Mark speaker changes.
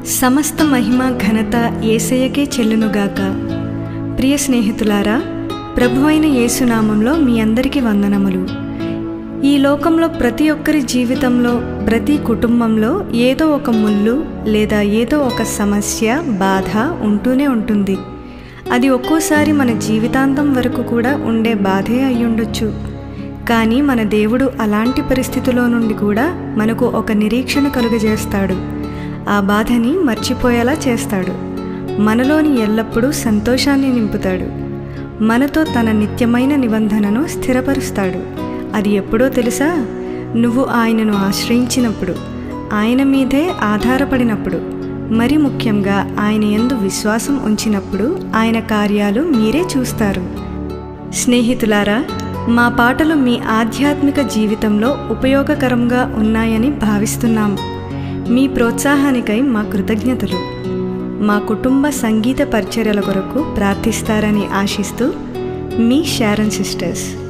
Speaker 1: సమస్త మహిమ ఘనత యేసయ్యకే చెల్లునుగాక. ప్రియ స్నేహితులారా, ప్రభువైన యేసునామంలో మీ అందరికీ వందనములు. ఈ లోకంలో ప్రతి ఒక్కరి జీవితంలో, ప్రతి కుటుంబంలో ఏదో ఒక ముళ్ళు లేదా ఏదో ఒక సమస్య, బాధ ఉంటూనే ఉంటుంది. అది ఒక్కోసారి మన జీవితాంతం వరకు కూడా ఉండే బాధే అయ్యుండొచ్చు. కానీ మన దేవుడు అలాంటి పరిస్థితిలో నుండి కూడా మనకు ఒక నిరీక్షణ కలుగజేస్తాడు. ఆ బాధని మర్చిపోయేలా చేస్తాడు. మనలోని ఎల్లప్పుడూ సంతోషాన్ని నింపుతాడు. మనతో తన నిత్యమైన నిబంధనను స్థిరపరుస్తాడు. అది ఎప్పుడో తెలుసా? నువ్వు ఆయనను ఆశ్రయించినప్పుడు, ఆయన మీదే ఆధారపడినప్పుడు, మరి ముఖ్యంగా ఆయన యందు విశ్వాసం ఉంచినప్పుడు ఆయన కార్యాలు మీరే చూస్తారు. స్నేహితులారా, మా పాటలు మీ ఆధ్యాత్మిక జీవితంలో ఉపయోగకరంగా ఉన్నాయని భావిస్తున్నాం. మీ ప్రోత్సాహానికై మా కృతజ్ఞతలు. మా కుటుంబ సంగీత పరిచర్యల కొరకు ప్రార్థిస్తారని ఆశిస్తూ మీ షారన్ సిస్టర్స్.